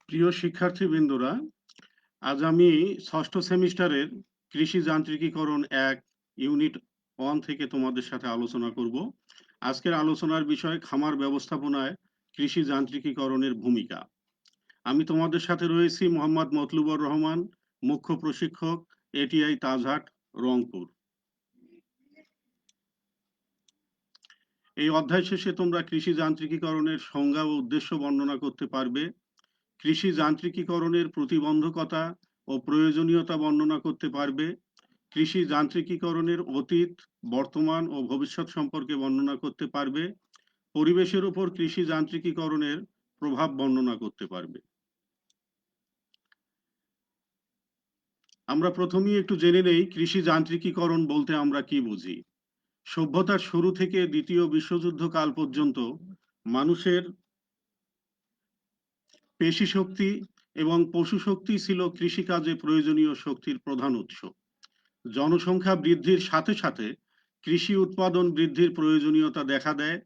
প্রিয় শিক্ষার্থীবৃন্দরা, আজ আমি ষষ্ঠ সেমিস্টারের কৃষি যান্ত্রিকীকরণ ১ ইউনিট 1 থেকে তোমাদের সাথে আলোচনা করব। আজকের আলোচনার বিষয় খামার ব্যবস্থাপনায় কৃষি যান্ত্রিকীকরণের ভূমিকা। আমি তোমাদের সাথে রয়েছি মোহাম্মদ মতলুবুর রহমান, মুখ্য প্রশিক্ষক, এটিআই তাজহাট, রংপুর। এই অধ্যায় শেষে তোমরা কৃষি যান্ত্রিকীকরণের সংজ্ঞা ও উদ্দেশ্য বর্ণনা করতে পারবে। কৃষি যান্ত্রিকীকরণের প্রতিবন্ধকতা ও প্রয়োজনীয়তা বর্ণনা করতে পারবে। কৃষি যান্ত্রিকীকরণের অতীত, বর্তমান ও ভবিষ্যৎ সম্পর্কে বর্ণনা করতে পারবে। পরিবেশের উপর কৃষি যান্ত্রিকীকরণের প্রভাব বর্ণনা করতে পারবে। আমরা প্রথমেই একটু জেনে নেই কৃষি যান্ত্রিকীকরণ বলতে আমরা কি বুঝি। সভ্যতার শুরু থেকে দ্বিতীয় বিশ্বযুদ্ধ কাল পর্যন্ত মানুষের পেশি শক্তি এবং পশু শক্তি ছিল কৃষিকাজে প্রয়োজনীয় শক্তির প্রধান উৎস। জনসংখ্যা বৃদ্ধির সাথে সাথে কৃষি উৎপাদন বৃদ্ধির প্রয়োজনীয়তা দেখা দেয়।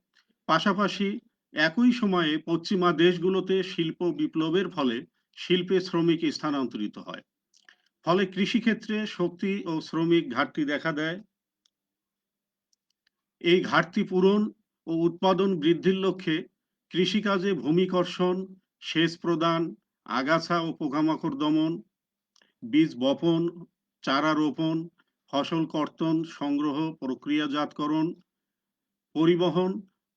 পাশাপাশি একই সময়ে পশ্চিমা দেশগুলোতে শিল্প বিপ্লবের ফলে শিল্পে শ্রমিক স্থানান্তরিত হয়। ফলে কৃষিক্ষেত্রে শক্তি ও শ্রমিক ঘাটতি দেখা দেয়। এই ঘাটতি পূরণ ও উৎপাদন বৃদ্ধির লক্ষ্যে কৃষিকাজে ভূমিকর্ষণ, সেচ প্রদান, আগাছা ও পোকামাকড় দমন, বীজ বপন, চারা রোপণ, ফসল কর্তন, সংগ্রহ, প্রক্রিয়াজাতকরণ, পরিবহন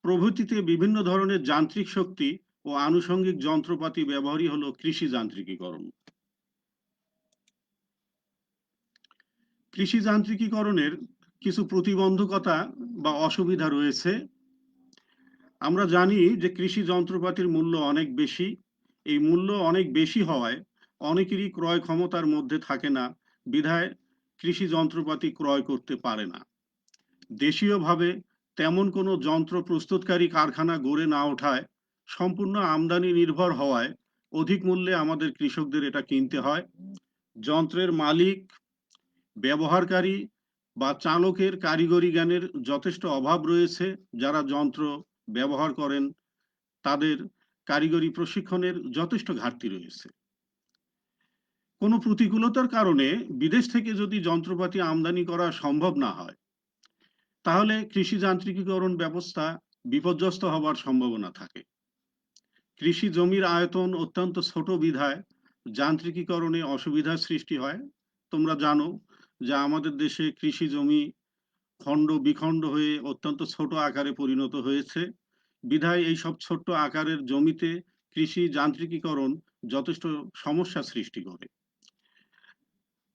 প্রভৃতিতে বিভিন্ন ধরনের যান্ত্রিক শক্তি ও আনুষঙ্গিক যন্ত্রপাতি ব্যবহারই হলো কৃষি যান্ত্রিকীকরণ। কৃষি যান্ত্রিকীকরণের কিছু প্রতিবন্ধকতা বা অসুবিধা রয়েছে। আমরা জানি যে কৃষি যন্ত্রপাতির মূল্য অনেক বেশি। এই মূল্য অনেক বেশি হওয়ায় অনেকেরই ক্রয় ক্ষমতার মধ্যে থাকে না, বিধায় কৃষি যন্ত্রপাতি ক্রয় করতে পারে না। দেশীয়ভাবে তেমন কোনো যন্ত্র প্রস্তুতকারী কারখানা গড়ে না ওঠায় সম্পূর্ণ আমদানি নির্ভর হওয়ায় অধিক মূল্যে আমাদের কৃষকদের এটা কিনতে হয়। যন্ত্রের মালিক, ব্যবহারকারী বা চালকের কারিগরি জ্ঞানের যথেষ্ট অভাব রয়েছে। যারা যন্ত্র ব্যবহার করেন তাদের কারিগরি প্রশিক্ষণের যথেষ্ট ঘাটতি রয়েছে। কোনো প্রতিকূলতার কারণে বিদেশ থেকে যদি যন্ত্রপাতি আমদানি করা সম্ভব না হয়, তাহলে কৃষি যান্ত্রিকীকরণ ব্যবস্থা বিপর্যস্ত হবার সম্ভাবনা থাকে। কৃষি জমির আয়তন অত্যন্ত ছোট বিধায় যান্ত্রিকীকরণে অসুবিধার সৃষ্টি হয়। তোমরা জানো যে আমাদের দেশে কৃষি জমি খণ্ড বিখণ্ড হয়ে অত্যন্ত ছোট আকারে পরিণত হয়েছে, বিধায় এই সব ছোট্ট আকারের জমিতে কৃষি যান্ত্রিকীকরণ যথেষ্ট সমস্যা সৃষ্টি করে।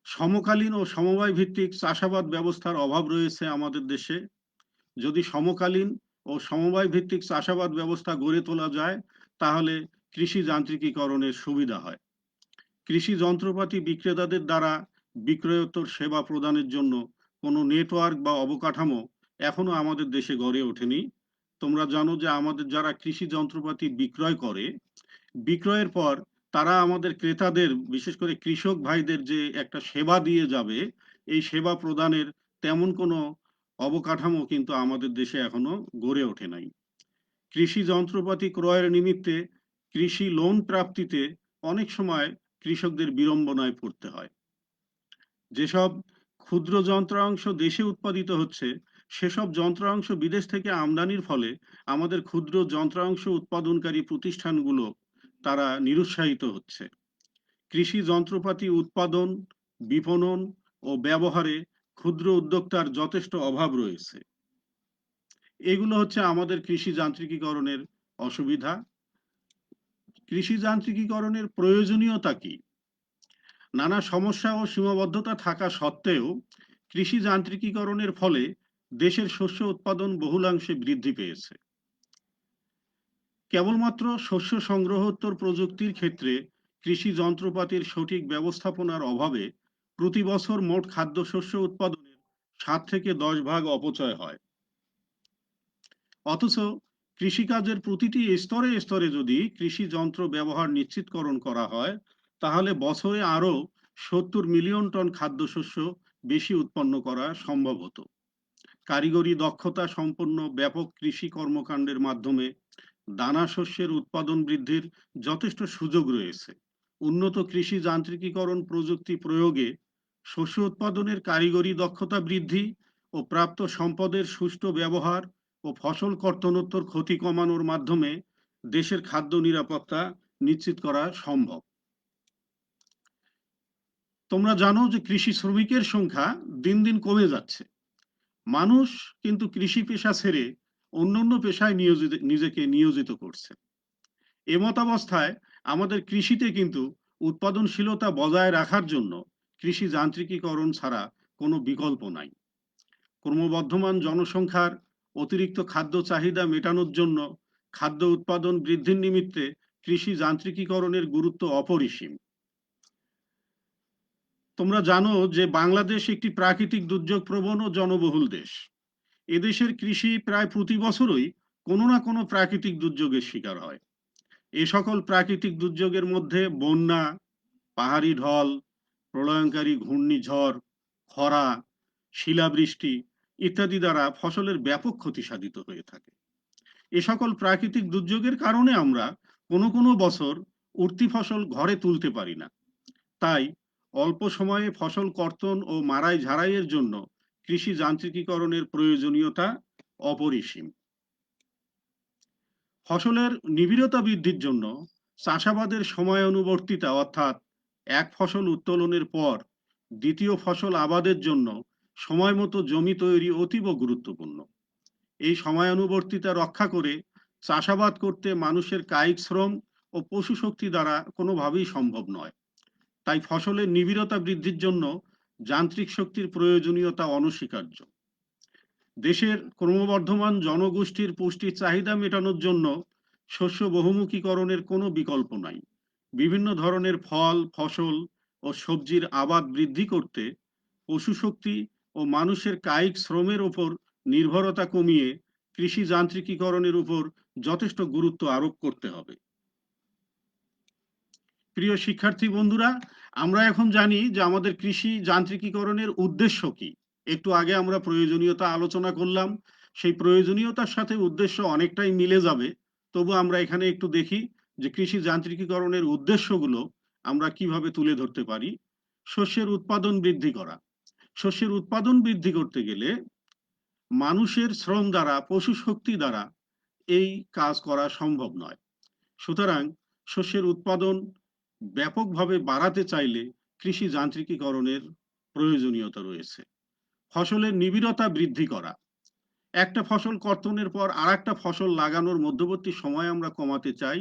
সমকালীন ও সমবায় ভিত্তিক চাষাবাদ ব্যবস্থার অভাব রয়েছে আমাদের দেশে। যদি সমকালীন ও সমবায় ভিত্তিক চাষাবাদ ব্যবস্থা গড়ে তোলা যায়, তাহলে কৃষি যান্ত্রিকীকরণের সুবিধা হয়। কৃষি যন্ত্রপাতি বিক্রেতাদের দ্বারা বিক্রয়োত্তর সেবা প্রদানের জন্য কোনো নেটওয়ার্ক বা অবকাঠামো এখনো আমাদের দেশে গড়ে ওঠেনি। তোমরা জানো যে আমাদের যারা কৃষি যন্ত্রপাতি বিক্রয় করে, বিক্রয়ের পর তারা আমাদের ক্রেতাদের, বিশেষ করে কৃষক ভাইদের যে একটা সেবা দিয়ে যাবে, এই সেবা প্রদানের তেমন কোনো অবকাঠামো কিন্তু আমাদের দেশে এখনো গড়ে ওঠে নাই। কৃষি যন্ত্রপাতি ক্রয়ের নিমিত্তে কৃষি লোন প্রাপ্তিতে অনেক সময় কৃষকদের বিড়ম্বনায় পড়তে হয়। যেসব ক্ষুদ্র যন্ত্রাংশ দেশে উৎপাদিত হচ্ছে, সেসব যন্ত্রাংশ বিদেশ থেকে আমদানির ফলে আমাদের ক্ষুদ্র যন্ত্রাংশ উৎপাদনকারী প্রতিষ্ঠানগুলো তারা নিরুৎসাহিত হচ্ছে। কৃষি যন্ত্রপাতি উৎপাদন, বিপণন ও ব্যবহারে ক্ষুদ্র উদ্যোক্তার যথেষ্ট অভাব রয়েছে। এগুলো হচ্ছে আমাদের কৃষি যান্ত্রিকীকরণের অসুবিধা। কৃষি যান্ত্রিকীকরণের প্রয়োজনীয়তা কি? নানা সমস্যা ও সীমাবদ্ধতা থাকা সত্ত্বেও কৃষি যান্ত্রিকীকরণের ফলে দেশের শস্য উৎপাদন বহুলাংশে বৃদ্ধি পেয়েছে। কেবলমাত্র শস্য সংগ্রহোত্তর প্রযুক্তির ক্ষেত্রে কৃষি যন্ত্রপাতির সঠিক ব্যবস্থাপনার অভাবে প্রতি বছর মোট খাদ্যশস্য উৎপাদনের 7 থেকে 10 ভাগ অপচয় হয়। অথচ কৃষিকাজের প্রতিটি স্তরে স্তরে যদি কৃষি যন্ত্র ব্যবহার নিশ্চিতকরণ করা হয়, তাহলে বছরে আরো 70 মিলিয়ন টন খাদ্যশস্য বেশি উৎপন্ন করা সম্ভব হতো। কারিগরি দক্ষতা সম্পন্ন ব্যাপক কৃষি কর্মকাণ্ডের মাধ্যমে দানা শস্যের উৎপাদন বৃদ্ধির যথেষ্ট সুযোগ রয়েছে। উন্নত কৃষি যান্ত্রিকীকরণ প্রযুক্তি প্রয়োগে শস্য উৎপাদনের কারিগরি দক্ষতা বৃদ্ধি ও প্রাপ্ত সম্পদের সুষ্ঠু ব্যবহার ও ফসল কর্তনোত্তর ক্ষতি কমানোর মাধ্যমে দেশের খাদ্য নিরাপত্তা নিশ্চিত করা সম্ভব। তোমরা জানো যে কৃষি শ্রমিকের সংখ্যা দিন দিন কমে যাচ্ছে। মানুষ কিন্তু কৃষি পেশা ছেড়ে অন্যান্য পেশায় নিজেকে নিয়োজিত করছে। এমতাবস্থায় আমাদের কৃষিতে কিন্তু উৎপাদনশীলতা বজায় রাখার জন্য কৃষি যান্ত্রিকীকরণ ছাড়া কোনো বিকল্প নাই। ক্রমবর্ধমান জনসংখ্যার অতিরিক্ত খাদ্য চাহিদা মেটানোর জন্য খাদ্য উৎপাদন বৃদ্ধির নিমিত্তে কৃষি যান্ত্রিকীকরণের গুরুত্ব অপরিসীম। তোমরা জানো যে বাংলাদেশ একটি প্রাকৃতিক দুর্যোগ প্রবণ ও জনবহুল দেশ। এদেশের কৃষি প্রায় প্রতি বছরই কোনো না কোনো প্রাকৃতিক দুর্যোগের শিকার হয়। এ সকল প্রাকৃতিক দুর্যোগের মধ্যে বন্যা, পাহাড়ি ঢল, প্রলয়ঙ্কারী ঘূর্ণিঝড়, খরা, শিলাবৃষ্টি ইত্যাদি দ্বারা ফসলের ব্যাপক ক্ষতি সাধিত হয়ে থাকে। এ সকল প্রাকৃতিক দুর্যোগের কারণে আমরা কোনো কোনো বছর উঠতি ফসল ঘরে তুলতে পারি না। তাই অল্প সময়ে ফসল কর্তন ও মাড়াই ঝাড়াইয়ের জন্য কৃষি যান্ত্রিকীকরণের প্রয়োজনীয়তা অপরিসীম। ফসলের নিবিড়তা বৃদ্ধির জন্য চাষাবাদের সময়ানুবর্তিতা অর্থাৎ এক ফসল উত্তোলনের পর দ্বিতীয় ফসল আবাদের জন্য সময় মতো জমি তৈরি অতীব গুরুত্বপূর্ণ। এই সময়ানুবর্তিতা রক্ষা করে চাষাবাদ করতে মানুষের কায়িক শ্রম ও পশু শক্তি দ্বারা কোনোভাবেই সম্ভব নয়। তাই ফসলের নিবিড়তা বৃদ্ধির জন্য যান্ত্রিক শক্তির প্রয়োজনীয়তা অনস্বীকার্য। দেশের ক্রমবর্ধমান জনগোষ্ঠীর পুষ্টির চাহিদা মেটানোর জন্য শস্য বহুমুখীকরণের কোনো বিকল্প নাই। বিভিন্ন ধরনের ফল, ফসল ও সবজির আবাদ বৃদ্ধি করতে পশু শক্তি ও মানুষের কায়িক শ্রমের ওপর নির্ভরতা কমিয়ে কৃষি যান্ত্রিকীকরণের উপর যথেষ্ট গুরুত্ব আরোপ করতে হবে। প্রিয় শিক্ষার্থী বন্ধুরা, আমরা এখন জানি যে আমাদের কৃষি যান্ত্রিকীকরণের উদ্দেশ্য কি। একটু আগে আমরা প্রয়োজনীয়তা আলোচনা করলাম, সেই প্রয়োজনীয়তার সাথে উদ্দেশ্য অনেকটাই মিলে যাবে। তবু আমরা এখানে একটু দেখি যে কৃষি যান্ত্রিকীকরণের উদ্দেশ্যগুলো আমরা কিভাবে তুলে ধরতে পারি। শস্যের উৎপাদন বৃদ্ধি করা। শস্যের উৎপাদন বৃদ্ধি করতে গেলে মানুষের শ্রম দ্বারা, পশু শক্তি দ্বারা এই কাজ করা সম্ভব নয়। সুতরাং শস্যের উৎপাদন ব্যাপকভাবে বাড়াতে চাইলে কৃষি যান্ত্রিকীকরণের প্রয়োজনীয়তা রয়েছে। ফসলের নিবিড়তা বৃদ্ধি করা। একটা ফসল কর্তনের পর আরেকটা ফসল লাগানোর মধ্যবর্তী সময় আমরা কমাতে চাই।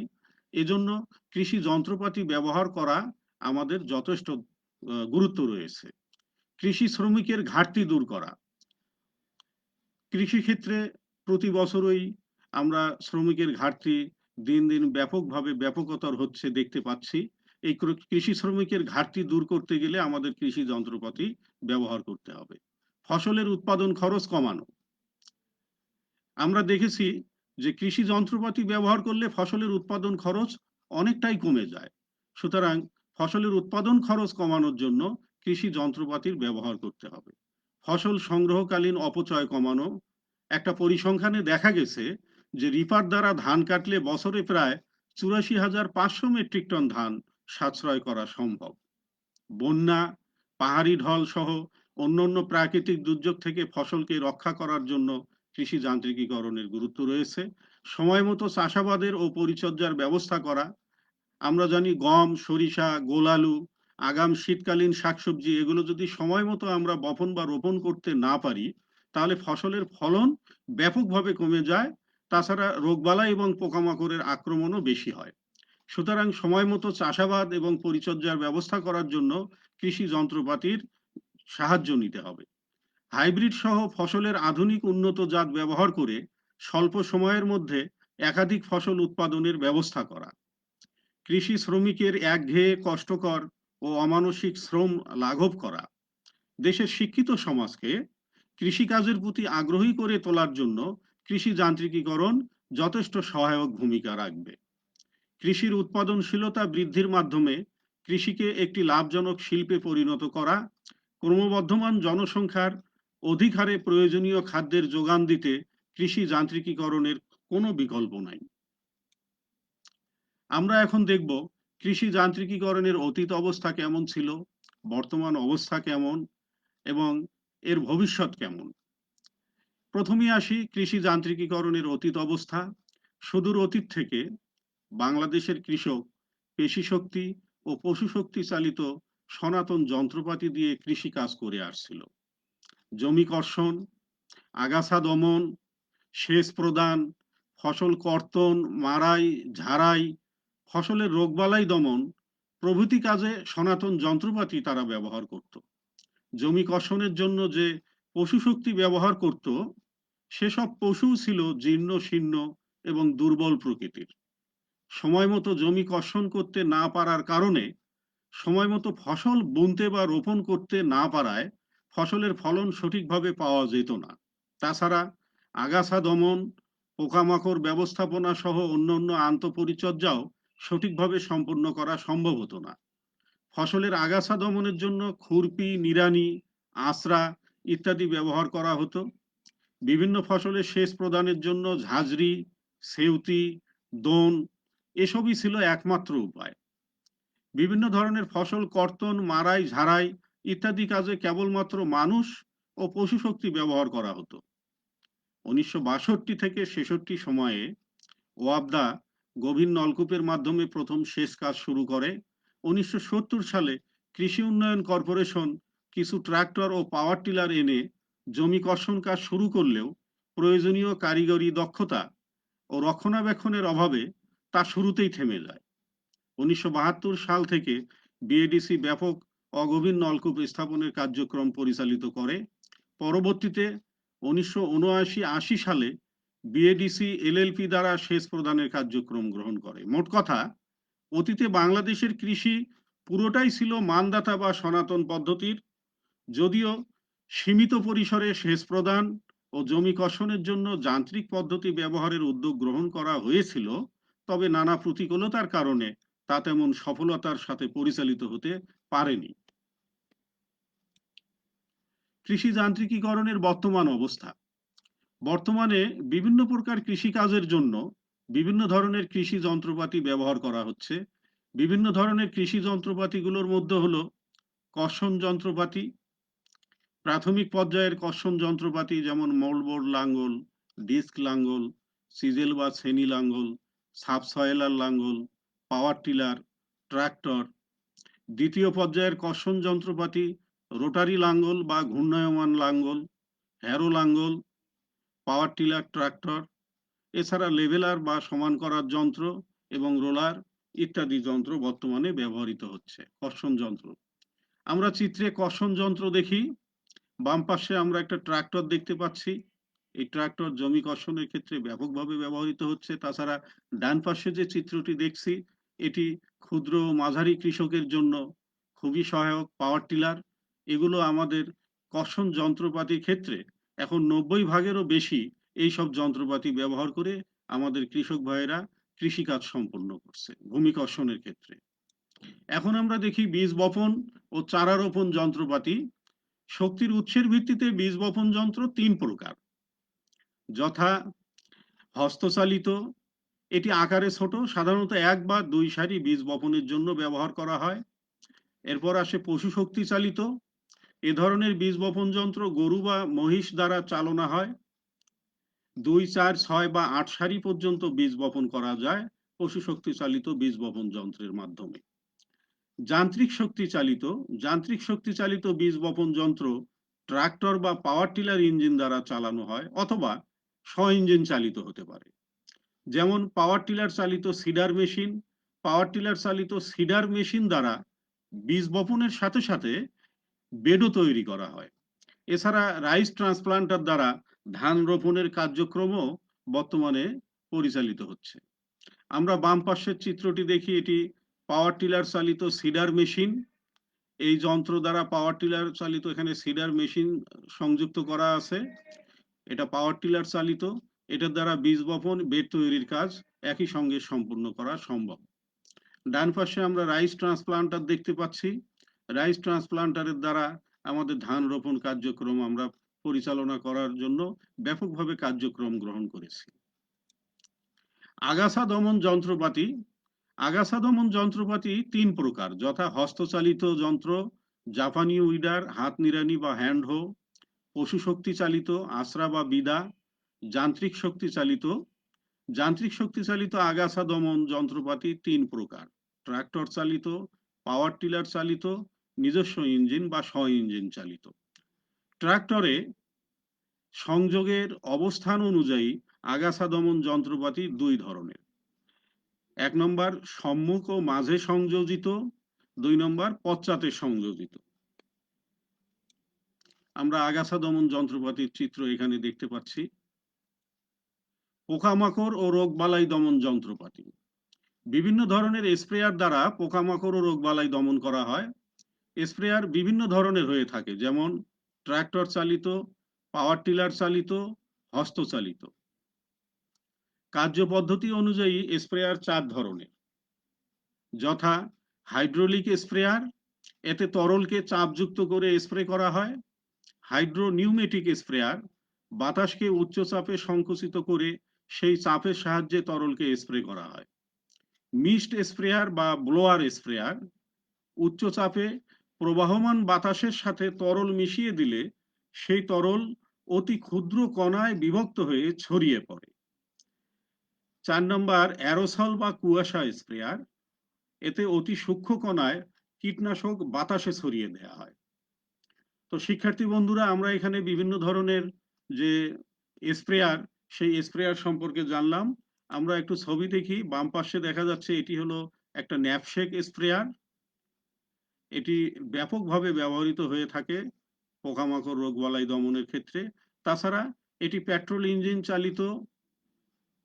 এজন্য কৃষি যন্ত্রপাতি ব্যবহার করা আমাদের যথেষ্ট গুরুত্ব রয়েছে। কৃষি শ্রমিকের ঘাটতি দূর করা। কৃষি ক্ষেত্রে প্রতি বছরই আমরা শ্রমিকের ঘাটতি দিন দিন ব্যাপকভাবে ব্যাপকতর হচ্ছে দেখতে পাচ্ছি। এই কৃষি শ্রমিকের ঘাটতি দূর করতে গেলে আমাদের কৃষি যন্ত্রপাতি ব্যবহার করতে হবে। ফসলের উৎপাদন খরচ কমানো। আমরা দেখেছি যে কৃষি যন্ত্রপাতি ব্যবহার করলে ফসলের উৎপাদন খরচ অনেকটাই কমে যায়। সুতরাং ফসলের উৎপাদন খরচ কমানোর জন্য কৃষি যন্ত্রপাতির ব্যবহার করতে হবে। ফসল সংগ্রহকালীন অপচয় কমানো। একটা পরিসংখ্যানে দেখা গেছে যে রিপার দ্বারা ধান কাটলে বছরে প্রায় ৮৪,৫০০ মেট্রিক টন ধান সাশ্রয় করা সম্ভব। বন্যা, পাহাড়ি ঢল সহ অন্যান্য প্রাকৃতিক দুর্যোগ থেকে ফসলকে রক্ষা করার জন্য কৃষি যান্ত্রিকীকরণের গুরুত্ব রয়েছে। সময় মতো চাষাবাদের ও পরিচর্যার ব্যবস্থা করা। আমরা জানি গম, সরিষা, গোলালু, আগাম শীতকালীন শাকসবজি এগুলো যদি সময় মতো আমরা বপন বা রোপণ করতে না পারি, তাহলে ফসলের ফলন ব্যাপকভাবে কমে যায়। তাছাড়া রোগবালাই এবং পোকামাকড়ের আক্রমণও বেশি হয়। সুতরাং সময় মতো চাষাবাদ এবং পরিচর্যার ব্যবস্থা করার জন্য কৃষি যন্ত্রপাতির সাহায্য নিতে হবে। হাইব্রিড সহ ফসলের আধুনিক উন্নত জাত ব্যবহার করে স্বল্প সময়ের মধ্যে একাধিক ফসল উৎপাদনের ব্যবস্থা করা। কৃষি শ্রমিকের একঘেয়ে, কষ্টকর ও অমানসিক শ্রম লাঘব করা। দেশের শিক্ষিত সমাজকে কৃষিকাজের প্রতি আগ্রহী করে তোলার জন্য কৃষি যান্ত্রিকীকরণ যথেষ্ট সহায়ক ভূমিকা রাখবে। কৃষির উৎপাদনশীলতা বৃদ্ধির মাধ্যমে কৃষিকে একটি লাভজনক শিল্পে পরিণত করা, ক্রমবর্ধমান জনসংখ্যার অধিক হারে প্রয়োজনীয় খাদ্যের যোগান দিতে কৃষি যান্ত্রিকীকরণের কোনো বিকল্প নাই। আমরা এখন দেখব কৃষি যান্ত্রিকীকরণের অতীত অবস্থা কেমন ছিল, বর্তমান অবস্থা কেমন এবং এর ভবিষ্যৎ কেমন। প্রথমেই আসি কৃষি যান্ত্রিকীকরণের অতীত অবস্থা। সুদূর অতীত থেকে বাংলাদেশের কৃষক পেশি শক্তি ও পশু শক্তি চালিত সনাতন যন্ত্রপাতি দিয়ে কৃষি কাজ করে আসছিল। জমি কর্ষণ, আগাছা দমন, সেচ প্রদান, ফসল কর্তন, মাড়াই, ঝাড়াই, ফসলের রোগবালাই দমন প্রভৃতি কাজে সনাতন যন্ত্রপাতি তারা ব্যবহার করত। জমি কর্ষণের জন্য যে পশু শক্তি ব্যবহার করত, সেসব পশু ছিল জীর্ণ শীর্ণ এবং দুর্বল প্রকৃতির। সময় মতো জমি কর্ষণ করতে না পারার কারণে সময় মতো ফসল বুনতে বা রোপণ করতে না পারায় ফসলের ফলন সঠিকভাবে পাওয়া যেত না। তাছাড়া আগাছা দমন, পোকামাকড় ব্যবস্থাপনা সহ অন্যান্য আন্তঃপরিচর্যাও সঠিকভাবে সম্পন্ন করা সম্ভব হতো না। ফসলের আগাছা দমনের জন্য খুরপি, নিড়ানি, আঁচড়া ইত্যাদি ব্যবহার করা হতো। বিভিন্ন ফসলের সেচ প্রদানের জন্য ঝাঁঝরি, সেউতি, দোন এসবই ছিল একমাত্র উপায়। বিভিন্ন ধরনের ফসল কর্তন, মাড়াই, ঝাড়াই ইত্যাদি কাজে কেবলমাত্র মানুষ ও পশু শক্তি ব্যবহার করা হতো। 1962 থেকে 66 সময়ে ওয়াবদা গভীর নলকূপের মাধ্যমে প্রথম সেচ কাজ শুরু করে। 1970 সালে কৃষি উন্নয়ন কর্পোরেশন কিছু ট্রাক্টর ও পাওয়ার টিলার এনে জমি কর্ষণ কাজ শুরু করলেও প্রয়োজনীয় কারিগরি দক্ষতা ও রক্ষণাবেক্ষণের অভাবে তা শুরুতেই থেমে যায়। 1972 সাল থেকে বিএডিসি ব্যাপক অগভীর নলকূপ স্থাপনের কার্যক্রম পরিচালিত করে। পরবর্তীতে 1979-80 সালে বিএডিসি এলএলপি দ্বারা সেচ প্রদানের কার্যক্রম গ্রহণ করে। মোট কথা, অতীতে বাংলাদেশের কৃষি পুরোটাই ছিল মানদাতা বা সনাতন পদ্ধতির। যদিও সীমিত পরিসরে সেচ প্রদান ও জমি কর্ষণের জন্য যান্ত্রিক পদ্ধতি ব্যবহারের উদ্যোগ গ্রহণ করা হয়েছিল, তবে নানা প্রতিকূলতার কারণে তা তেমন সফলতার সাথে পরিচালিত হতে পারেনি। কৃষি যান্ত্রিকীকরণের বর্তমান অবস্থা। বর্তমানে বিভিন্ন প্রকার কৃষিকাজের জন্য বিভিন্ন ধরনের কৃষি যন্ত্রপাতি ব্যবহার করা হচ্ছে। বিভিন্ন ধরনের কৃষি যন্ত্রপাতিগুলোর মধ্যে হলো কর্ষণ যন্ত্রপাতি, প্রাথমিক পর্যায়ের কর্ষণ যন্ত্রপাতি যেমন মোল্ডবোর্ড লাঙ্গল, ডিস্ক লাঙ্গল, সিজেল বা ছেনি লাঙ্গল, সাবসয়েলার লাঙ্গল, পাওয়ার টিলার, ট্রাক্টর। দ্বিতীয় পর্যায়ের কর্ষণ যন্ত্রপাতি রোটারি লাঙ্গল বা ঘূর্ণায়মান লাঙ্গল, হ্যারো লাঙ্গল, পাওয়ার টিলার, ট্রাক্টর। এছাড়া লেভেলার বা সমান করার যন্ত্র এবং রোলার ইত্যাদি যন্ত্র বর্তমানে ব্যবহৃত হচ্ছে। কর্ষণ যন্ত্র, আমরা চিত্রে কর্ষণ যন্ত্র দেখি। বাম পাশে আমরা একটা ট্রাক্টর দেখতে পাচ্ছি। এই ট্রাক্টর জমি কর্ষণের ক্ষেত্রে ব্যাপকভাবে ব্যবহৃত হচ্ছে। তাছাড়া ডান পাশে যে চিত্রটি দেখছি, এটি ক্ষুদ্র ও মাঝারি কৃষকের জন্য খুবই সহায়ক। পাওয়ার টিলার, এগুলো আমাদের কর্ষণ যন্ত্রপাতির ক্ষেত্রে এখন 90 ভাগেরও বেশি এই সব যন্ত্রপাতি ব্যবহার করে আমাদের কৃষক ভাইয়েরা কৃষিকাজ সম্পন্ন করছে ভূমি কর্ষণের ক্ষেত্রে। এখন আমরা দেখি বীজ বপন ও চারা রোপণ যন্ত্রপাতি। শক্তির উৎসের ভিত্তিতে বীজ বপন যন্ত্র 3 প্রকার, যথা হস্তচালিত, এটি আকারে ছোট, সাধারণত 1 বা 2 সারি বীজ বপনের জন্য ব্যবহার করা হয়। এরপর আসে পশু শক্তি চালিত। এ ধরনের বীজ বপন যন্ত্র গরু বা মহিষ দ্বারা চালনা হয়। 2, 4, 6 বা 8 সারি পর্যন্ত বীজ বপন করা যায় পশু শক্তি চালিত বীজ বপন যন্ত্রের মাধ্যমে। যান্ত্রিক শক্তি চালিত বীজ বপন যন্ত্র ট্রাক্টর বা পাওয়ার টিলার ইঞ্জিন দ্বারা চালানো হয় অথবা স্ব ইঞ্জিন চালিত হতে পারে। যেমন পাওয়ার টিলার চালিত সিডার মেশিন। পাওয়ার টিলার চালিত সিডার মেশিন দ্বারা বীজ বপনের সাথে সাথে বেডও তৈরি করা হয়। এছাড়া রাইস ট্রান্সপ্লান্টার দ্বারা ধান রোপণের কার্যক্রমও বর্তমানে পরিচালিত হচ্ছে। আমরা বাম পাশের চিত্রটি দেখি, এটি পাওয়ার টিলার চালিত সিডার মেশিন। এই যন্ত্র দ্বারা পাওয়ার টিলার চালিত, এখানে সিডার মেশিন সংযুক্ত করা আছে। এটা পাওয়ার টিলার চালিত, এটার দ্বারা বীজ বপন, বেড তৈরির কাজ একই সঙ্গে সম্পূর্ণ করা সম্ভব। ডান পাশে আমরা রাইস ট্রান্সপ্লান্টার দেখতে পাচ্ছি। রাইস ট্রান্সপ্লান্টারের দ্বারা আমাদের ধান রোপণ কার্যক্রম আমরা পরিচালনা করার জন্য ব্যাপকভাবে কার্যক্রম গ্রহণ করেছি। আগাছা দমন যন্ত্রপাতি। আগাছা দমন যন্ত্রপাতি ৩ প্রকার, যথা হস্তচালিত যন্ত্র, জাপানি উইডার, হাত নিড়ানি বা হ্যান্ড হো, পশু শক্তি চালিত আশ্রা বা বিদা, যান্ত্রিক শক্তি চালিত। যান্ত্রিক শক্তি চালিত আগাছা দমন যন্ত্রপাতি ৩ প্রকার: ট্রাক্টর চালিত, পাওয়ার টিলার চালিত, নিজস্ব ইঞ্জিন বা স্ব ইঞ্জিন চালিত। ট্রাক্টরে সংযোগের অবস্থান অনুযায়ী আগাছা দমন যন্ত্রপাতি ২ ধরনের: ১ নম্বর সম্মুখ ও মাঝে সংযোজিত, ২ নম্বর পশ্চাতে সংযোজিত। আমরা আগাছা দমন যন্ত্রপাতির চিত্র এখানে দেখতে পাচ্ছি। পোকামাকড় ও রোগবালাই দমন যন্ত্রপাতি। বিভিন্ন ধরনের স্প্রেয়ার দ্বারা পোকামাকড় ও রোগবালাই দমন করা হয়। স্প্রেয়ার বিভিন্ন ধরনের হয়ে থাকে, যেমন ট্রাক্টর চালিত, পাওয়ার টিলার চালিত, হস্তচালিত। কার্যপদ্ধতি অনুযায়ী স্প্রেয়ার ৪ ধরনের, যথা হাইড্রোলিক স্প্রেয়ার, এতে তরলকে চাপযুক্ত করে স্প্রে করা হয়। হাইড্রোনিউমেটিক স্প্রেয়ার, বাতাসকে উচ্চ চাপে সংকুচিত করে সেই চাপের সাহায্যে তরলকে স্প্রে করা হয়। মিস্ট স্প্রেয়ার বা ব্লোয়ার স্প্রেয়ার, উচ্চ চাপে প্রবাহমান বাতাসের সাথে তরল মিশিয়ে দিলে সেই তরল অতি ক্ষুদ্র কণায় বিভক্ত হয়ে ছড়িয়ে পড়ে। ৪ নম্বর অ্যারোসল বা কুয়াশা স্প্রেয়ার, এতে অতি সূক্ষ্ম কণায় কীটনাশক বাতাসে ছড়িয়ে দেওয়া হয়। তো শিক্ষার্থী বন্ধুরা, আমরা এখানে বিভিন্ন ধরনের যে স্প্রেয়ার, সেই স্প্রেয়ার সম্পর্কে জানলাম। আমরা একটু ছবি দেখি। বাম পাশে দেখা যাচ্ছে এটি হলো একটা ন্যাপশেক স্প্রেয়ার। এটি ব্যাপকভাবে ব্যবহৃত হয়ে থাকে পোকামাকড় রোগবালাই দমনের ক্ষেত্রে। তাছাড়া এটি পেট্রোল ইঞ্জিন চালিত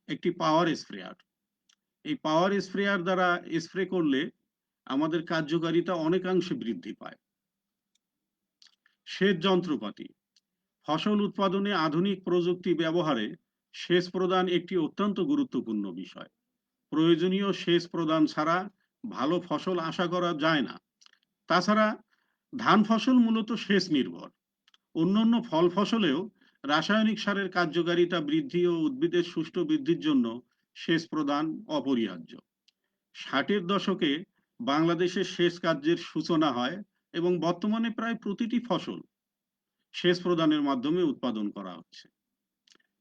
একটি পাওয়ার স্প্রেয়ার। এই পাওয়ার স্প্রেয়ার দ্বারা স্প্রে করলে আমাদের কার্যকারিতা অনেকাংশে বৃদ্ধি পায়। সেচ যন্ত্রপাতি। ফসল উৎপাদনে আধুনিক প্রযুক্তি ব্যবহারে সেচ প্রদান একটি অত্যন্ত গুরুত্বপূর্ণ বিষয়। প্রয়োজনীয় সেচ প্রদান ছাড়া ভালো ফসল আশা করা যায় না। তাছাড়া ধান ফসল মূলত সেচ নির্ভর। অন্যান্য ফল ফসলেও রাসায়নিক সারের কার্যকারিতা বৃদ্ধি ও উদ্ভিদের সুষ্ঠু বৃদ্ধির জন্য সেচ প্রদান অপরিহার্য। ৬০-এর দশকে বাংলাদেশে সেচ কার্যের সূচনা হয় এবং বর্তমানে প্রায় প্রতিটি ফসল সেচ প্রদানের মাধ্যমে উৎপাদন করা হচ্ছে।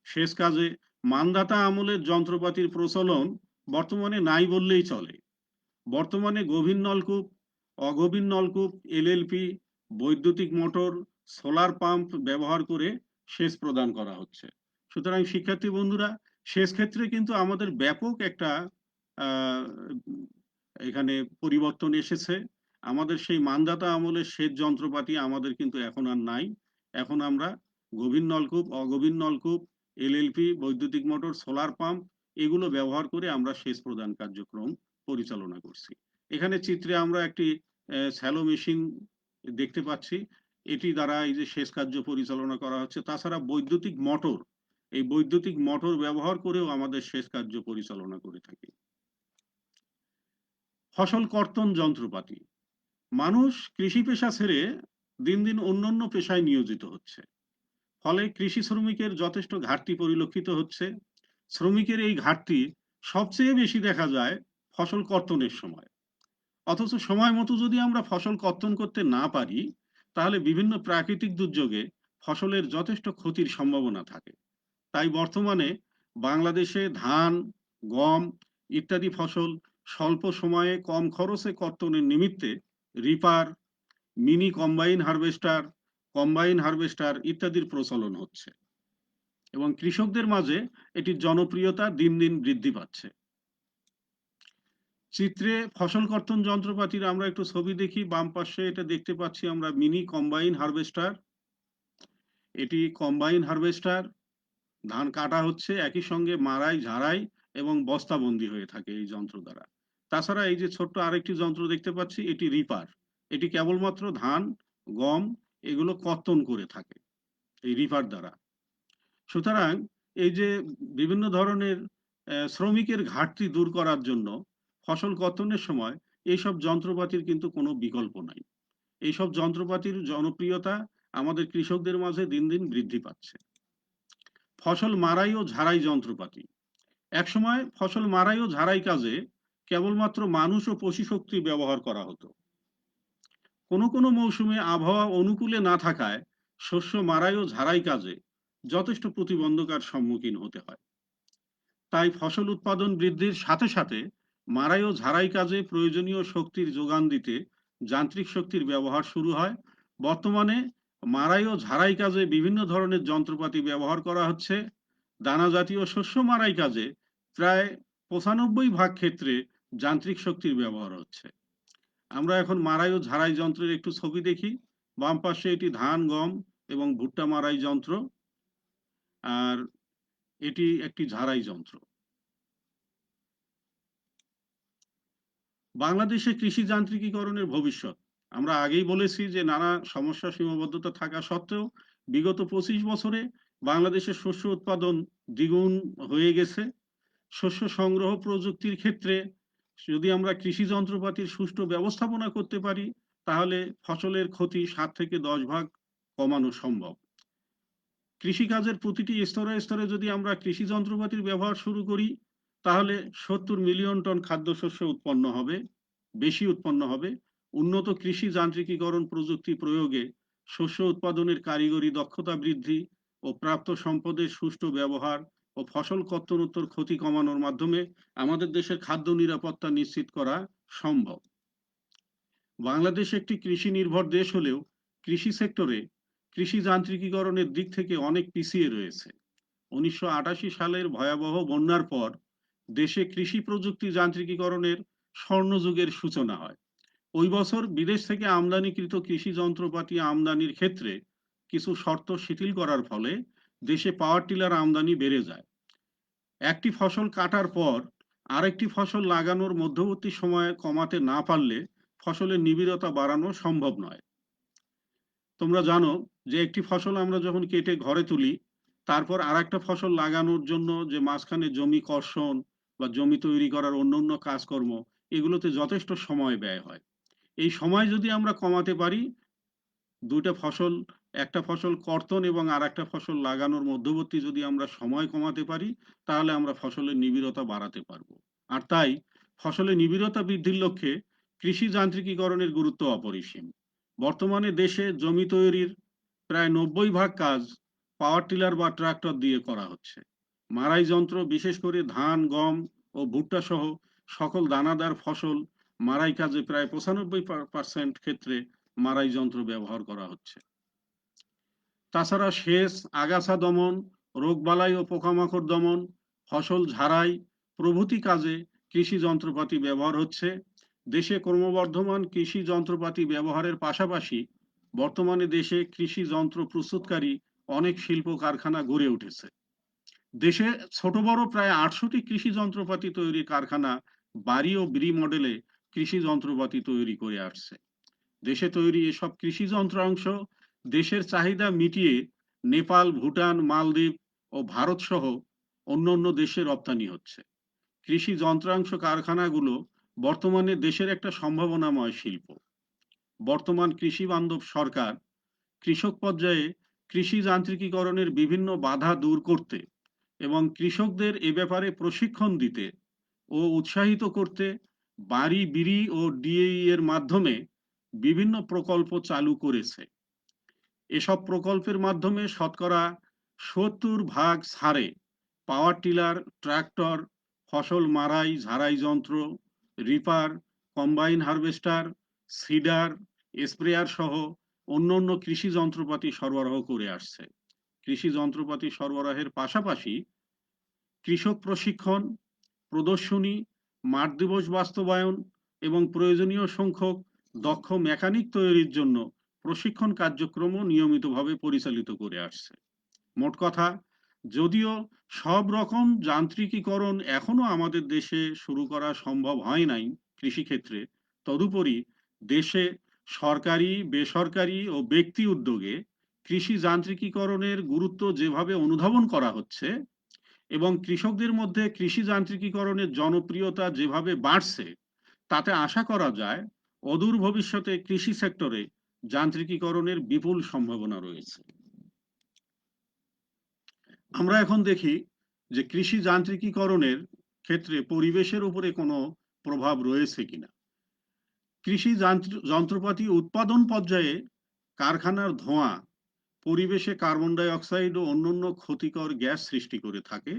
সেচ কাজে মানদাতা আমলের যন্ত্রপাতির প্রচলন বর্তমানে নাই বললেই চলে। বর্তমানে গভীর নলকূপ, অগভীর নলকূপ, এলএলপি, বৈদ্যুতিক মোটর, সোলার পাম্প ব্যবহার করে সেচ প্রদান করা হচ্ছে। সুতরাং শিক্ষার্থী বন্ধুরা, সেচ ক্ষেত্রে কিন্তু আমাদের ব্যাপক একটা আহ, এখানে পরিবর্তন এসেছে। আমাদের সেই মানদাতা আমলের সেচ যন্ত্রপাতি আমাদের কিন্তু এখন আর নাই। এখন আমরা গভীর নলকূপ, অগভীর নলকূপ, এলএলপি, বৈদ্যুতিক মোটর, সোলার পাম্প এগুলো ব্যবহার করে আমরা সেচ প্রদান কার্যক্রম পরিচালনা করছি। এখানে চিত্রে আমরা একটি শ্যালো মেশিন দেখতে পাচ্ছি। এটি দ্বারা এই যে সেচ কার্য পরিচালনা করা হচ্ছে। তাছাড়া বৈদ্যুতিক মোটর, এই বৈদ্যুতিক মোটর ব্যবহার করেও আমাদের সেচ কার্য পরিচালনা করে থাকি। ফসল কর্তন যন্ত্রপাতি। মানুষ কৃষি পেশা ছেড়ে দিন দিন অন্যান্য পেশায় নিয়োজিত হচ্ছে। ফলে কৃষি শ্রমিকের যথেষ্ট ঘাটতি পরিলক্ষিত হচ্ছে। শ্রমিকের এই ঘাটতি সবচেয়ে বেশি দেখা যায় ফসল কর্তনের সময়। অথচ সময় মতো যদি আমরা ফসল কর্তন করতে না পারি, তাহলে বিভিন্ন প্রাকৃতিক দুর্যোগে ফসলের যথেষ্ট ক্ষতির সম্ভাবনা থাকে। তাই বর্তমানে বাংলাদেশে ধান, গম ইত্যাদি ফসল স্বল্প সময়ে কম খরচে কর্তনের নিমিত্তে রিপার, মিনি কম্বাইন হারভেস্টার ইত্যাদির প্রচলন হচ্ছে এবং কৃষকদের মাঝে এটির জনপ্রিয়তা দিন দিন বৃদ্ধি পাচ্ছে। চিত্রে ফসল কর্তন যন্ত্রপাতির আমরা একটু ছবি দেখি। বাম পাশে এটা দেখতে পাচ্ছি আমরা মিনি কম্বাইন হারভেস্টার। এটি কম্বাইন হারভেস্টার। ধান কাটা হচ্ছে, একই সঙ্গে মাড়াই, ঝাড়াই এবং বস্তাবন্দি হয়ে থাকে এই যন্ত্র দ্বারা। তাছাড়া এই যে ছোট্ট আরেকটি যন্ত্র দেখতে পাচ্ছি, এটি রিপার। এটি কেবলমাত্র ধান, গম এগুলো কর্তন করে থাকে এই রিপার দ্বারা। সুতরাং এই যে বিভিন্ন ধরনের শ্রমিকের ঘাটতি দূর করার জন্য ফসল কর্তনের সময় এইসব যন্ত্রপাতির কিন্তু কোনো বিকল্প নাই। এইসব যন্ত্রপাতির জনপ্রিয়তা আমাদের কৃষকদের মাঝে দিন দিন বৃদ্ধি পাচ্ছে। ফসল মাড়াই ও ঝাড়াই যন্ত্রপাতি। একসময় ফসল মাড়াই ও ঝাড়াই কাজে কেবলমাত্র মানুষ ও পশু শক্তি ব্যবহার করা হতো। কোনো কোনো মৌসুমে আবহাওয়া অনুকূলে না থাকায় শস্য মাড়াই ও ঝাড়াই কাজে যথেষ্ট প্রতিবন্ধকার সম্মুখীন হতে হয়। তাই ফসল উৎপাদন বৃদ্ধির সাথে সাথে মাড়াই ও ঝাড়াই কাজে প্রয়োজনীয় শক্তির যোগান দিতে যান্ত্রিক শক্তির ব্যবহার শুরু হয়। বর্তমানে মাড়াই ও ঝাড়াই কাজে বিভিন্ন ধরনের যন্ত্রপাতি ব্যবহার করা হচ্ছে। দানা জাতীয় শস্য মাড়াই কাজে প্রায় ৯৫% ক্ষেত্রে যান্ত্রিক শক্তির ব্যবহার হচ্ছে। আমরা এখন মাড়াই ও ঝাড়াই যন্ত্রের একটু ছবি দেখি। বাম পাশে এটি ধান, গম এবং ভুট্টা মাড়াই যন্ত্র, আর এটি একটি ঝাড়াই যন্ত্র। বাংলাদেশে কৃষি যান্ত্রিকীকরণের ভবিষ্যৎ। আমরা আগেই বলেছি যে নানা সমস্যা সীমাবদ্ধতা থাকা সত্ত্বেও বিগত ২৫ বছরে বাংলাদেশের শস্য উৎপাদন দ্বিগুণ হয়ে গেছে। শস্য সংগ্রহ প্রযুক্তির ক্ষেত্রে যদি আমরা কৃষি যন্ত্রপাতির সুষ্ঠু ব্যবস্থাপনা করতে পারি, তাহলে ফসলের ক্ষতি ৭ থেকে ১০ ভাগ কমানো সম্ভব। কৃষিকাজের প্রতিটি স্তরে স্তরে যদি আমরা কৃষি যন্ত্রপাতির ব্যবহার শুরু করি, তাহলে ৭০ মিলিয়ন টন খাদ্যশস্য উৎপন্ন হবে, বেশি উৎপন্ন হবে। উন্নত কৃষি যান্ত্রিকীকরণ প্রযুক্তি প্রয়োগে শস্য উৎপাদনের কারিগরি দক্ষতা বৃদ্ধি ও প্রাপ্ত সম্পদের সুষ্ঠু ব্যবহার ও ফসল কর্তনোত্তর ক্ষতি কমানোর মাধ্যমে আমাদের দেশের খাদ্য নিরাপত্তা নিশ্চিত করা সম্ভব। বাংলাদেশ একটি কৃষি নির্ভর দেশ হলেও কৃষি সেক্টরে কৃষি যান্ত্রিকীকরণের দিক থেকে অনেক পিছিয়ে রয়েছে। ১৯৮৮ সালের ভয়াবহ বন্যার পর দেশে কৃষি প্রযুক্তি যান্ত্রিকীকরণের স্বর্ণযুগের সূচনা হয়। ওই বছর বিদেশ থেকে আমদানিকৃত কৃষি যন্ত্রপাতি আমদানির ক্ষেত্রে কিছু শর্ত শিথিল করার ফলে দেশে পাওয়ার টিলার আমদানি বেড়ে যায়। একটি ফসল কাটার পর আরেকটি ফসল লাগানোর মধ্যবর্তী সময় কমাতে না পারলে ফসলের নিবিড়তা বাড়ানো সম্ভব নয়। তোমরা জানো যে একটি ফসল আমরা যখন কেটে ঘরে তুলি, তারপর আরেকটা ফসল লাগানোর জন্য যে মাঝখানে জমি কর্ষণ বা জমি তৈরি করার অন্যান্য কাজকর্ম, এগুলোতে যথেষ্ট সময় ব্যয় হয়। এই সময় যদি আমরা কমাতে পারি, দুইটা ফসল, একটা ফসল কর্তন এবং আরেকটা ফসল লাগানোর মধ্যবর্তী যদি আমরা সময় কমাতে পারি, তাহলে আমরা ফসলের নিবিড়তা বাড়াতে পারবো। আর তাই ফসলের নিবিড়তা বৃদ্ধির লক্ষ্যে কৃষি যান্ত্রিকীকরণের গুরুত্ব অপরিসীম। বর্তমানে দেশে জমি তৈরির প্রায় ৯০% কাজ পাওয়ার টিলার বা ট্রাক্টর দিয়ে করা হচ্ছে। মাড়াই যন্ত্র, বিশেষ করে ধান, গম ও ভুট্টা সহ সকল দানাদার ফসল মাড়াই কাজে প্রায় ৯৫% ক্ষেত্রে মাড়াই যন্ত্র ব্যবহার করা হচ্ছে। তাছাড়া সেচ, আগাছা দমন, রোগবালাই ও পোকামাকড় দমন, ফসল ঝাড়াই প্রভৃতি কাজে কৃষি যন্ত্রপাতি ব্যবহার হচ্ছে। দেশে ক্রমবর্ধমান কৃষি যন্ত্রপাতি ব্যবহারের পাশাপাশি বর্তমানে দেশে কৃষি যন্ত্র প্রস্তুতকারী অনেক শিল্প কারখানা গড়ে উঠেছে। দেশে ছোট বড় প্রায় ৮০০টি কৃষি যন্ত্রপাতি তৈরির কারখানা বাড়ি ও ব্রি মডেলে কৃষি যন্ত্রপাতি তৈরি করে আসছে। দেশে তৈরি এসব কৃষি যন্ত্রাংশ দেশের চাহিদা মিটিয়ে নেপাল, ভুটান, মালদ্বীপ ও ভারত সহ অন্যান্য দেশে রপ্তানি হচ্ছে। কৃষি যন্ত্রাংশ কারখানাগুলো বর্তমানে দেশের একটা সম্ভাবনাময় শিল্প। বর্তমান কৃষি বান্ধব সরকার কৃষক পর্যায়ে কৃষি যান্ত্রিকীকরণের বিভিন্ন বাধা দূর করতে এবং কৃষকদের এ ব্যাপারে প্রশিক্ষণ দিতে ও উৎসাহিত করতে বাড়ি, বিড়ি ও ডিএই এর মাধ্যমে বিভিন্ন প্রকল্প চালু করেছে। এসব প্রকল্পের মাধ্যমে শতকরা ৭০% ছাড়ে পাওয়ার টিলার, ট্রাক্টর, ফসল মাড়াই ঝাড়াই যন্ত্র, reaper, combine harvester, seeder, sprayer সহ অন্যান্য কৃষি যন্ত্রপাতি সরবরাহ করে আসছে। কৃষি যন্ত্রপাতি সরবরাহের পাশাপাশি কৃষক প্রশিক্ষণ, প্রদর্শনী, মাঠ দিবস বাস্তবায়ন এবং প্রয়োজনীয় সংখ্যক দক্ষ মেকানিক তৈরির জন্য প্রশিক্ষণ কার্যক্রমও নিয়মিতভাবে পরিচালিত করে আসছে। মোট কথা, যদিও সব রকম যান্ত্রিকীকরণ এখনো আমাদের দেশে শুরু করা সম্ভব হয় নাই কৃষিক্ষেত্রে, তদুপরি দেশে সরকারি, বেসরকারি ও ব্যক্তি উদ্যোগে কৃষি যান্ত্রিকীকরণের গুরুত্ব যেভাবে অনুধাবন করা হচ্ছে এবং কৃষকদের মধ্যে কৃষি যান্ত্রিকীকরণের জনপ্রিয়তা যেভাবে বাড়ছে, তাতে আশা করা যায় অদূর ভবিষ্যতে কৃষি সেক্টরে যান্ত্রিকীকরণের বিপুল সম্ভাবনা রয়েছে। আমরা এখন দেখি যে কৃষি যান্ত্রিকীকরণের ক্ষেত্রে পরিবেশের উপরে কোনো প্রভাব রয়েছে কিনা। কৃষি যন্ত্রপাতি উৎপাদন পর্যায়ে কারখানার ধোঁয়া পরিবেশে কার্বন ডাই অক্সাইড ও অন্যান্য ক্ষতিকর গ্যাস সৃষ্টি করে থাকে,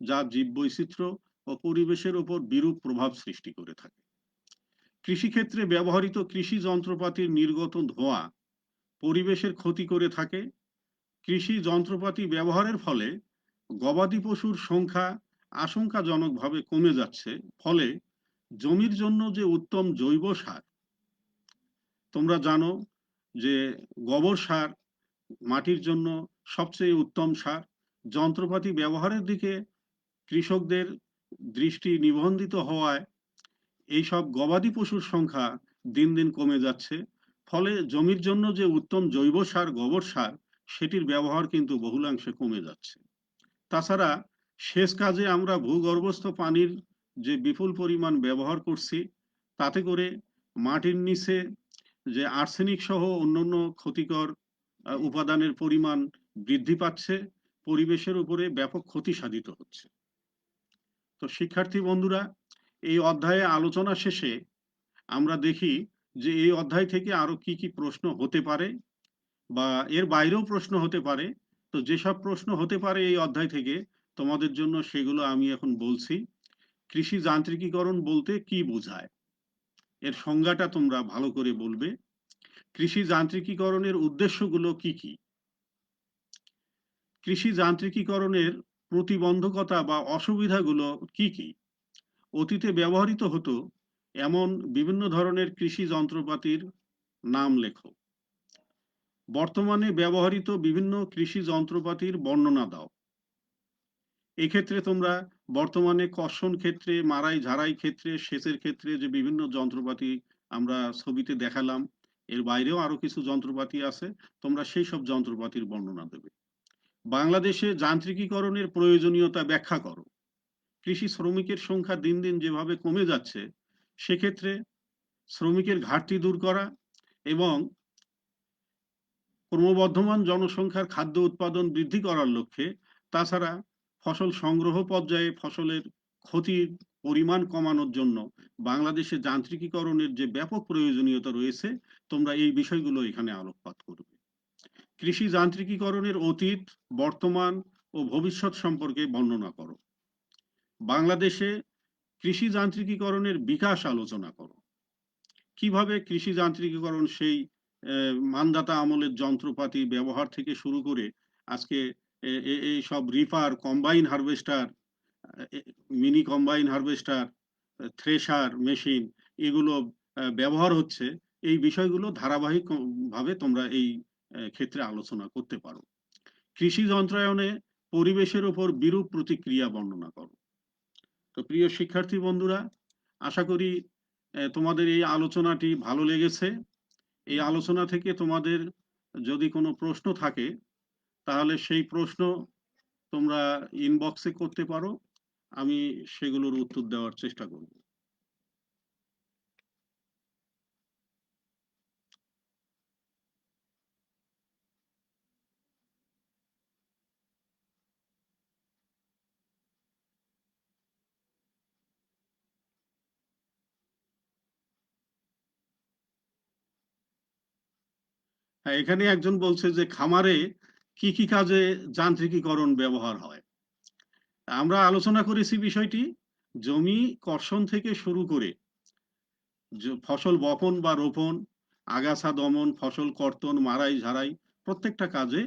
যা জীববৈচিত্র্য ও পরিবেশের উপর বিরূপ প্রভাব সৃষ্টি করে থাকে। কৃষিক্ষেত্রে ব্যবহৃত কৃষি যন্ত্রপাতির নির্গত ধোঁয়া পরিবেশের ক্ষতি করে থাকে। কৃষি যন্ত্রপাতি ব্যবহারের ফলে গবাদি পশুর সংখ্যা আশঙ্কাজনকভাবে কমে যাচ্ছে। ফলে জমির জন্য যে উত্তম জৈব সার, তোমরা জানো যে গোবর সার মাটির জন্য সবচেয়ে উত্তম সার, যন্ত্রপাতি ব্যবহারের দিকে কৃষকদের দৃষ্টি নিবন্ধিত হওয়ায় এইসব গবাদি পশুর সংখ্যা দিন দিন কমে যাচ্ছে। ফলে জমির জন্য যে উত্তম জৈব সার গোবর সার, সেটির ব্যবহার কিন্তু বহুলাংশে কমে যাচ্ছে। তাছাড়া সেচ কাজে আমরা ভূগর্ভস্থ পানির যে বিপুল পরিমাণ ব্যবহার করছি, তাতে করে মাটির নিচে যে আর্সেনিক সহ অন্যান্য ক্ষতিকর উপাদানের পরিমাণ বৃদ্ধি পাচ্ছে, পরিবেশের উপরে ব্যাপক ক্ষতি সাধিত হচ্ছে। তো শিক্ষার্থী বন্ধুরা, এই অধ্যায়ে আলোচনা শেষে আমরা দেখি যে এই অধ্যায় থেকে আরো কি কি প্রশ্ন হতে পারে বা এর বাইরেও প্রশ্ন হতে পারে। তো যেসব প্রশ্ন হতে পারে এই অধ্যায় থেকে, তোমাদের জন্য সেগুলো আমি এখন বলছি। কৃষি যান্ত্রিকীকরণ বলতে কি বোঝায়, এর সংজ্ঞাটা তোমরা ভালো করে বলবে। কৃষি যান্ত্রিকীকরণের উদ্দেশ্যগুলো কি কি, কৃষি যান্ত্রিকীকরণের প্রতিবন্ধকতা বা অসুবিধাগুলো কি কি, অতীতে ব্যবহৃত হতো এমন বিভিন্ন ধরনের কৃষি যন্ত্রপাতির নাম লেখো, বর্তমানে ব্যবহৃত বিভিন্ন কৃষি যন্ত্রপাতির বর্ণনা দাও। এক্ষেত্রে তোমরা বর্তমানে কর্ষণ ক্ষেত্রে, মাড়াই ঝাড়াই ক্ষেত্রে, সেচের ক্ষেত্রে যে বিভিন্ন যন্ত্রপাতি আমরা ছবিতে দেখালাম, এর বাইরেও আরো কিছু যন্ত্রপাতি আছে, তোমরা সেই সব যন্ত্রপাতির বর্ণনা দেবে। বাংলাদেশে যান্ত্রিকীকরণের প্রয়োজনীয়তা ব্যাখ্যা করো। কৃষি শ্রমিকের সংখ্যা দিন দিন যেভাবে কমে যাচ্ছে, সেক্ষেত্রে শ্রমিকের ঘাটতি দূর করা এবং ক্রমবর্ধমান জনসংখ্যার খাদ্য উৎপাদন বৃদ্ধি করার লক্ষ্যে, তাছাড়া ফসল সংগ্রহ পর্যায়ে ফসলের ক্ষতির পরিমাণ কমানোর জন্য বাংলাদেশে যান্ত্রিকীকরণের যে ব্যাপক প্রয়োজনীয়তা রয়েছে, তোমরা এই বিষয়গুলো এখানে আলোকপাত করবে। কৃষি যান্ত্রিকীকরণের অতীত, বর্তমান ও ভবিষ্যৎ সম্পর্কে বর্ণনা করো। বাংলাদেশে কৃষি যান্ত্রিকীকরণের বিকাশ আলোচনা করো। কিভাবে কৃষি যান্ত্রিকীকরণ সেই মানদাতা আমলের যন্ত্রপাতি ব্যবহার থেকে শুরু করে আজকে এই সব reaper, combine harvester, mini combine harvester, thresher machine, এগুলো ব্যবহার হচ্ছে, এই বিষয়গুলো ধারাবাহিক ভাবে তোমরা এই ক্ষেত্রে আলোচনা করতে পারো। কৃষি যন্ত্রায়নে পরিবেশের উপর বিরূপ প্রতিক্রিয়া বর্ণনা করো। তো প্রিয় শিক্ষার্থী বন্ধুরা, আশা করি তোমাদের এই আলোচনাটি ভালো লেগেছে। এই আলোচনা থেকে তোমাদের যদি কোনো প্রশ্ন থাকে, তাহলে সেই প্রশ্ন তোমরা ইনবক্সে করতে পারো, আমি সেগুলোর উত্তর দেওয়ার চেষ্টা করব। হ্যাঁ, এখানে একজন বলছে যে খামারে কি কি কাজে যান্ত্রিকীকরণ ব্যবহার হয়। আমরা আলোচনা করেছি বিষয়টি, জমি কর্ষণ থেকে শুরু করে ফসল বপন বা রোপণ, আগাছা দমন, ফসল কর্তন, মাড়াই ঝাড়াই, প্রত্যেকটা কাজে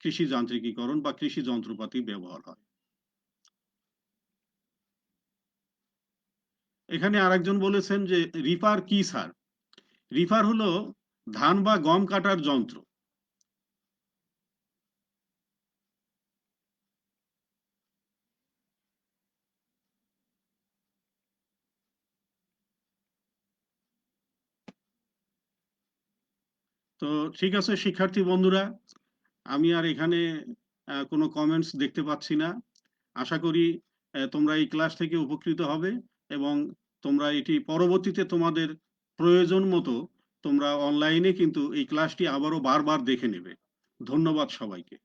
কৃষি যান্ত্রিকীকরণ বা কৃষি যন্ত্রপাতি ব্যবহার হয়। এখানে আরেকজন বলেছেন যে রিপার কি স্যার? রিপার হলো ধান বা গম কাটার যন্ত্র। তো ঠিক আছে শিক্ষার্থী বন্ধুরা, আমি আর এখানে কোনো কমেন্টস দেখতে পাচ্ছি না। আশা করি তোমরা এই ক্লাস থেকে উপকৃত হবে এবং তোমরা এটি পরবর্তীতে তোমাদের প্রয়োজন মতো তোমরা অনলাইনে কিন্তু এই ক্লাসটি আবারও বারবার দেখে নেবে। ধন্যবাদ সবাইকে।